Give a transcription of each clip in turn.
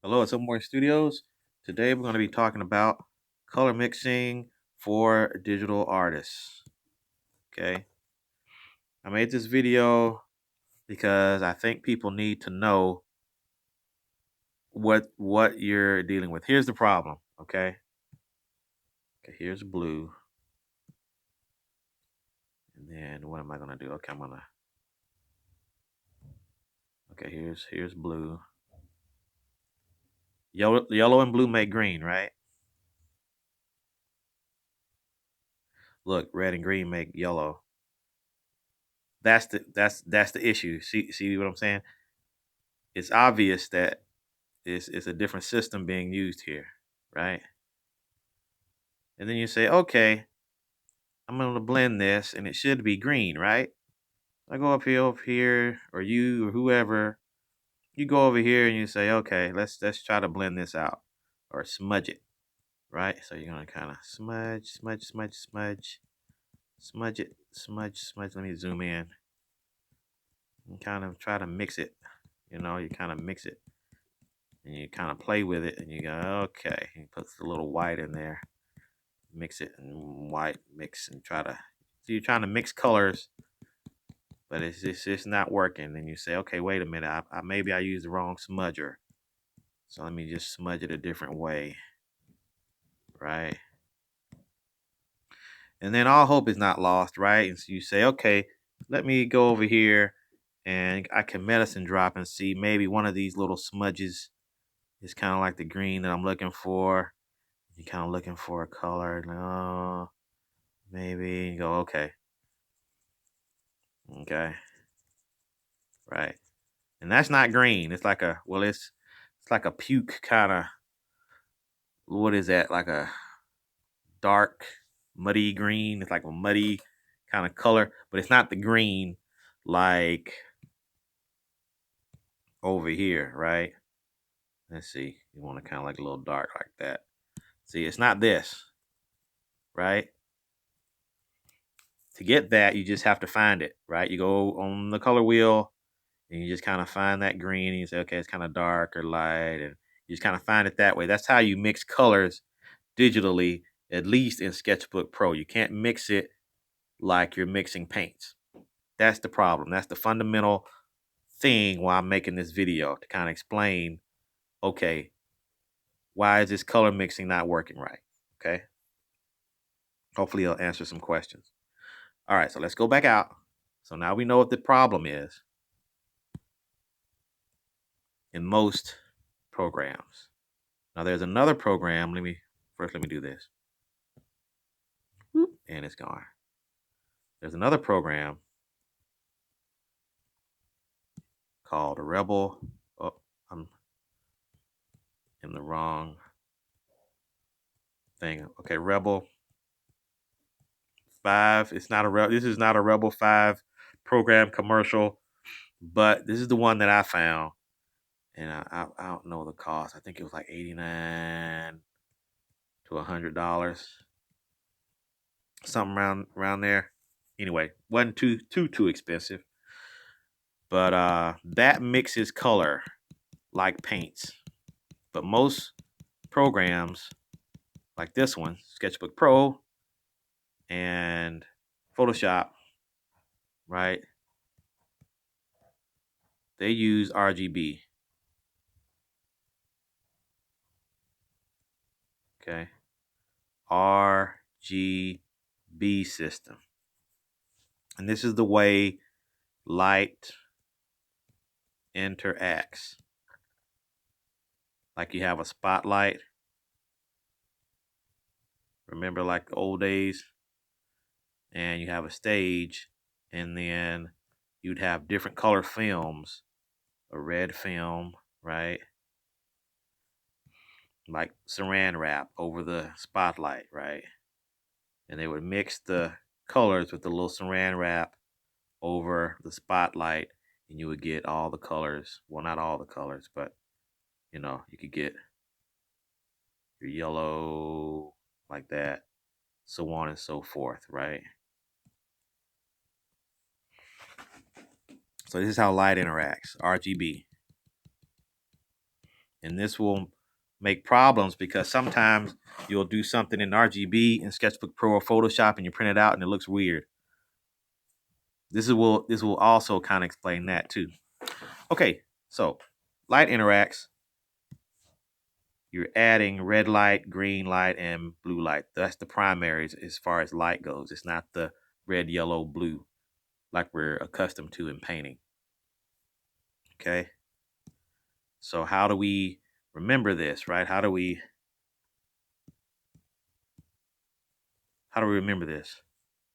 Hello at Somewhere Studios. Today we're going to be talking about color mixing for digital artists. Okay. I made this video because I think people need to know what you're dealing with. Here's the problem, okay? Okay, here's blue. And then what am I going to do? Okay, Okay, here's blue. Yellow and blue make green, right? Look, red and green make yellow. That's the issue. See what I'm saying? It's obvious that it's a different system being used here, right? And then you say, okay, I'm going to blend this and it should be green, right? I go up here, or you or whoever, you go over here and you say, okay, let's try to blend this out or smudge it, right? So you're going to kind of smudge it, smudge. Let me zoom in and kind of try to mix it. You know, you kind of mix it and you kind of play with it and you go, okay, he puts the little white in there. Mix it and white mix and try to, so you're trying to mix colors, but it's not working. And you say, okay, wait a minute, maybe I used the wrong smudger, so let me just smudge it a different way, right? And then all hope is not lost, right? And so you say, okay, let me go over here and I can medicine drop and see maybe one of these little smudges is kind of like the green that I'm looking for. You're kind of looking for a color. No, maybe you go, okay, right. And that's not green. It's like a, well, it's like a puke kind of, what is that? Like a dark, muddy green. It's like a muddy kind of color, but it's not the green like over here, right? Let's see. You want to kind of like a little dark like that. See, it's not this, right? To get that, you just have to find it, right? You go on the color wheel and you just kind of find that green and you say, okay, it's kind of dark or light, and you just kind of find it that way. That's how you mix colors digitally, at least in Sketchbook Pro. You can't mix it like you're mixing paints. That's the problem. That's the fundamental thing why I'm making this video, to kind of explain, okay, why is this color mixing not working right? Okay. Hopefully it'll answer some questions. All right, so let's go back out. So now we know what the problem is in most programs. Now there's another program. Let me do this. And it's gone. There's another program called Rebel. Oh, I'm in the wrong thing. Okay, Rebel 5. It's not a Rebel. This is not a Rebel 5 program commercial, but this is the one that I found, and I don't know the cost. I think it was like $89 to $100, something around there. Anyway, wasn't too expensive, but that mixes color like paints. But most programs like this one, Sketchbook Pro and Photoshop, right? They use RGB. Okay. RGB system. And this is the way light interacts. Like you have a spotlight. Remember, like the old days? And you have a stage, and then you'd have different color films. A red film, right? Like saran wrap over the spotlight, right? And they would mix the colors with the little saran wrap over the spotlight, and you would get all the colors. Well, not all the colors, but you know, you could get your yellow like that, so on and so forth, right? So this is how light interacts, RGB. And this will make problems because sometimes you'll do something in RGB in Sketchbook Pro or Photoshop and you print it out and it looks weird. This will also kind of explain that too. Okay, so light interacts. You're adding red light, green light, and blue light. That's the primaries as far as light goes. It's not the red, yellow, blue like we're accustomed to in painting. Okay, so how do we remember this, right? How do we remember this?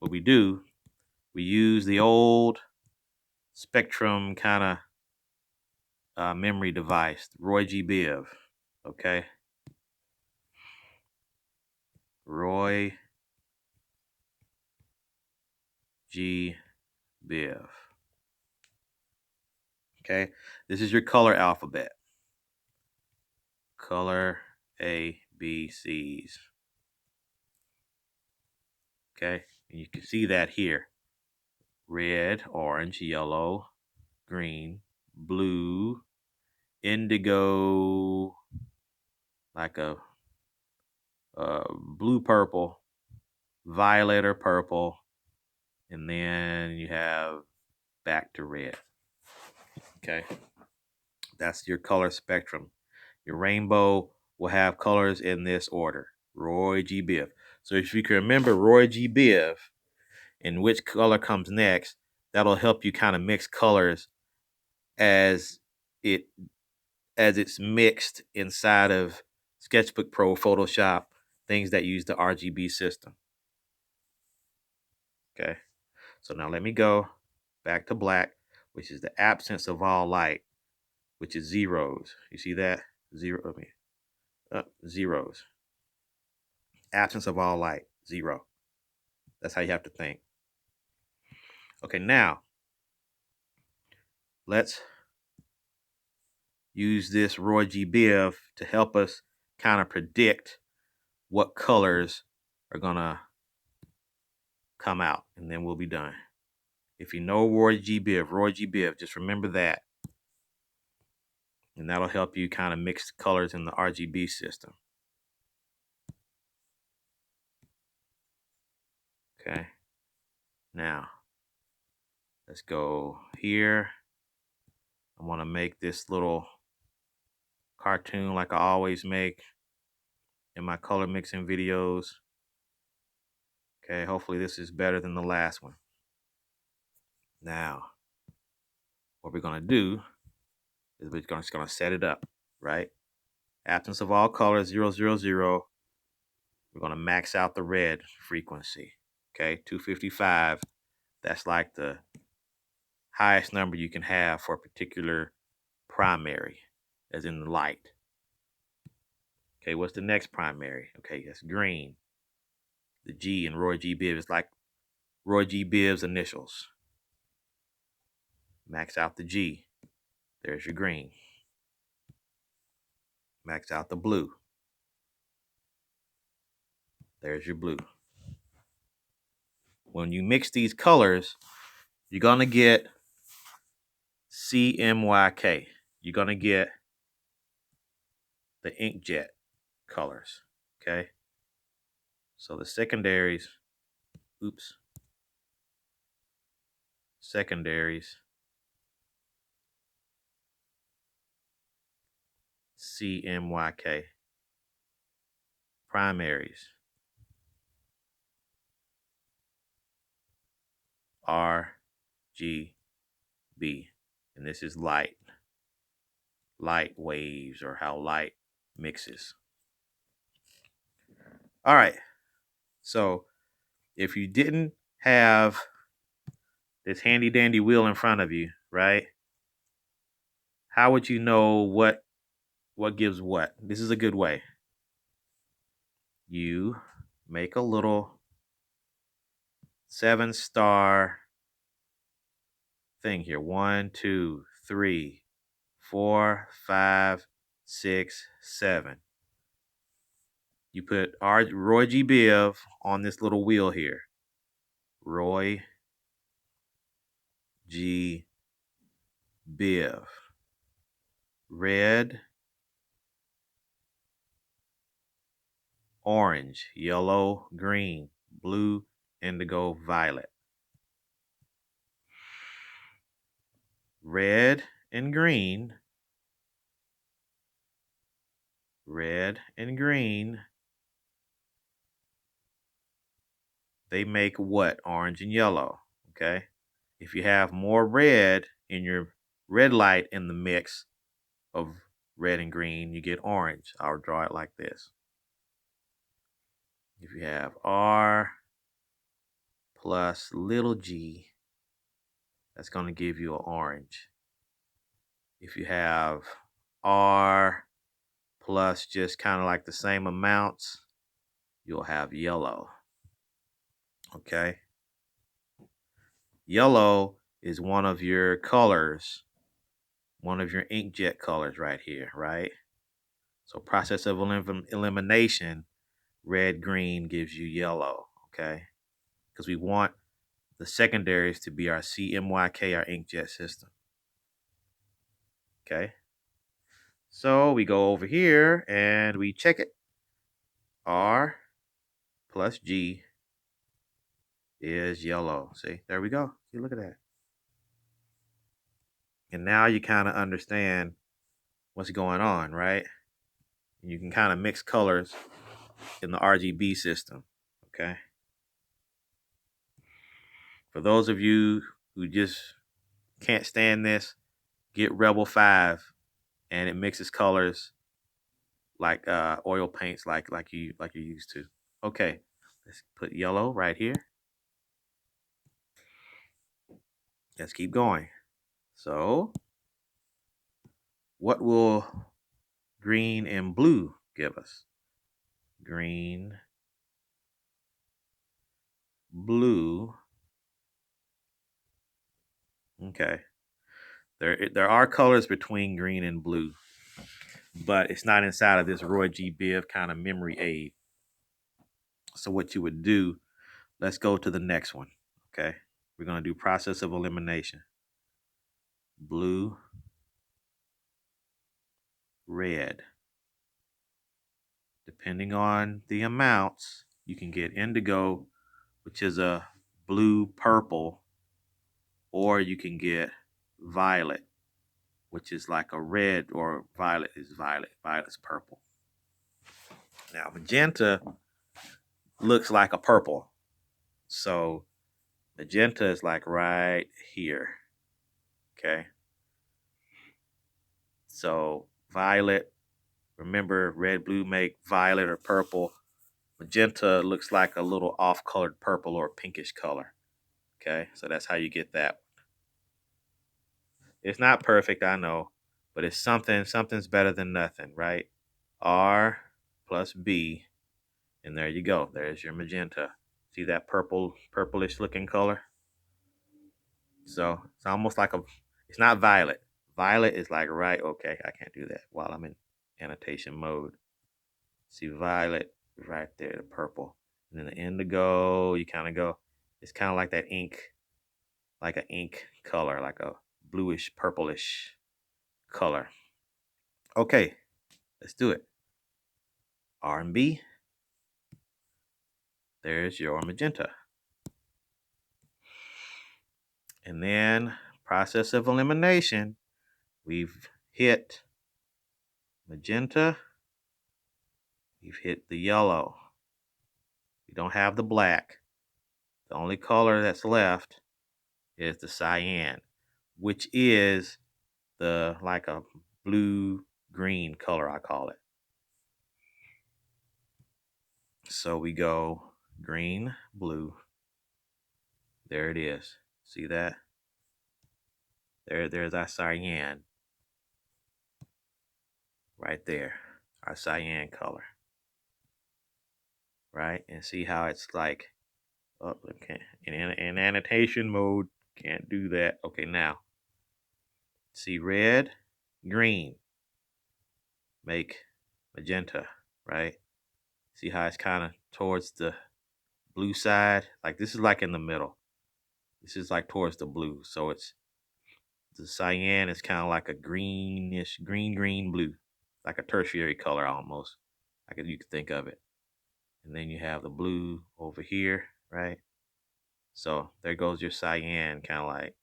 What we do, we use the old Spectrum kind of memory device, ROYGBIV. Okay, ROYGBIV. Okay, this is your color alphabet. Color ABCs. Okay, and you can see that here. Red, orange, yellow, green, blue, indigo, like a blue purple, violet or purple, and then you have back to red. Okay, that's your color spectrum. Your rainbow will have colors in this order. ROYGBIV. So if you can remember ROYGBIV and which color comes next, that'll help you kind of mix colors as it's mixed inside of Sketchbook Pro, Photoshop, things that use the RGB system. Okay, so now let me go back to black, which is the absence of all light, which is zeros. You see that? Zeros. Absence of all light, zero. That's how you have to think. Okay, now let's use this ROYGBIV to help us kind of predict what colors are gonna come out, and then we'll be done. If you know ROYGBIV, just remember that. And that'll help you kind of mix colors in the RGB system. Okay. Now, let's go here. I want to make this little cartoon like I always make in my color mixing videos. Okay, hopefully this is better than the last one. Now, what we're going to do is we're just going to set it up, right? Absence of all colors, 0, 0, 0. We're going to max out the red frequency. Okay, 255. That's like the highest number you can have for a particular primary, as in the light. Okay, what's the next primary? Okay, that's green. The G in ROYGBIV is like ROYGBIV's initials. Max out the G. There's your green. Max out the blue. There's your blue. When you mix these colors, you're going to get CMYK. You're going to get the inkjet colors. Okay? So the secondaries, secondaries, CMYK. Primaries, RGB. And this is light waves, or how light mixes. All right, so if you didn't have this handy dandy wheel in front of you, right, how would you know what gives what? This is a good way. You make a little 7-star thing here. 1, 2, 3, 4, 5, 6, 7. You put ROYGBIV on this little wheel here. ROYGBIV. Red, orange, yellow, green, blue, indigo, violet. Red and green, red and green, they make what? Orange and yellow, okay? If you have more red in your red light in the mix of red and green, you get orange. I'll draw it like this. If you have R plus little g, that's going to give you an orange. If you have R plus just kind of like the same amounts, you'll have yellow. Okay? Yellow is one of your colors, one of your inkjet colors right here, right? So process of elimination, red, green gives you yellow, okay? Because we want the secondaries to be our CMYK, our inkjet system. Okay? So we go over here and we check it. R plus G is yellow. See, there we go. See, look at that. And now you kind of understand what's going on, right? You can kind of mix colors in the RGB system, okay? For those of you who just can't stand this, get Rebel 5 and it mixes colors like oil paints like you're used to. Okay, let's put yellow right here. Let's keep going. So what will green and blue give us? Green, blue. Okay. There are colors between green and blue, but it's not inside of this ROYGBIV kind of memory aid. So what you would do, let's go to the next one. Okay. We're going to do process of elimination. Blue, red. Depending on the amounts, you can get indigo, which is a blue purple, or you can get violet, which is like a red, or violet is violet. Violet's purple. Now, magenta looks like a purple. So magenta is like right here. Okay. So violet, remember red, blue make violet or purple. Magenta looks like a little off-colored purple or pinkish color. Okay, so that's how you get that. It's not perfect, I know, but it's something. Something's better than nothing, right? R plus B, and there you go. There's your magenta. See that purplish looking color? So it's almost like it's not violet. Violet is like, right, okay, I can't do that while I'm in annotation mode. See violet right there, the purple. And then the indigo, you kind of go, it's kind of like that ink, like an ink color, like a bluish, purplish color. Okay, let's do it. R and B. There's your magenta. And then process of elimination, we've hit magenta, we've hit the yellow. We don't have the black. The only color that's left is the cyan, which is the like a blue green color, I call it. So we go green, blue. There it is. See that? There's our cyan. Right there. Our cyan color. Right? And see how it's like, oh, okay. In annotation mode, can't do that. Okay, now. See red, green. Make magenta, right? See how it's kind of towards the blue side? Like this is like in the middle. This is like towards the blue. So it's the cyan is kind of like a greenish, green blue. Like a tertiary color almost. You could think of it. And then you have the blue over here, right? So there goes your cyan, kind of like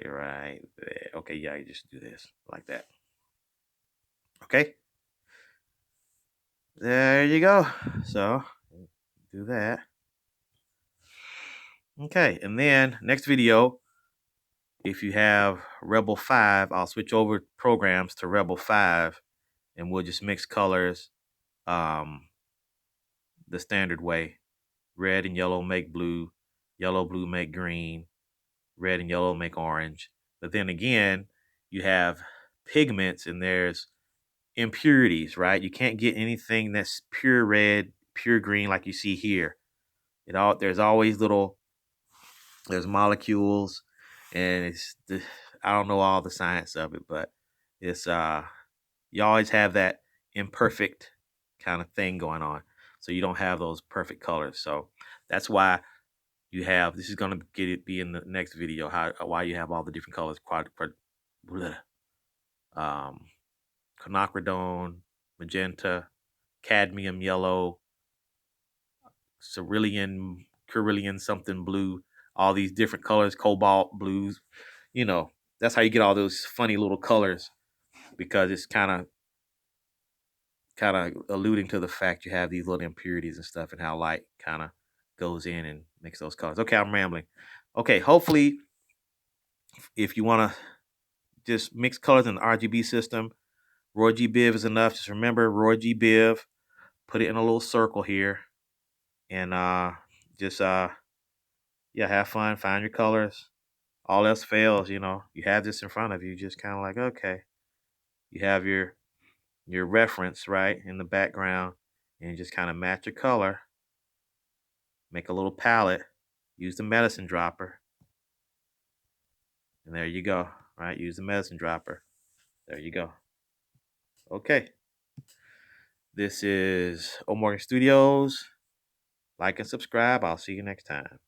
right there. Okay, yeah, you just do this like that. Okay, there you go. So do that. Okay, and then next video, if you have Rebel 5, I'll switch over programs to Rebel 5, and we'll just mix colors the standard way. Red and yellow make blue, yellow, blue make green, red and yellow make orange. But then again, you have pigments and there's impurities, right? You can't get anything that's pure red, pure green like you see here. There's always there's molecules, and I don't know all the science of it, but it's you always have that imperfect kind of thing going on. So you don't have those perfect colors. So that's why you have, this is going to be in the next video, why you have all the different colors, quinacridone, magenta, cadmium yellow, cerulean something blue, all these different colors, cobalt blues. That's how you get all those funny little colors, because it's kind of alluding to the fact you have these little impurities and stuff, and how light kind of goes in and makes those colors. Okay, I'm rambling. Okay, hopefully, if you want to just mix colors in the RGB system, ROYGBIV is enough. Just remember ROYGBIV, put it in a little circle here, and just yeah, have fun, find your colors. All else fails, you have this in front of you, just kind of like, okay, you have your reference right in the background, and you just kind of match your color, make a little palette, use the medicine dropper, and there you go, right? Use the medicine dropper. There you go. Okay. This is O Morgan Studios. Like and subscribe. I'll see you next time.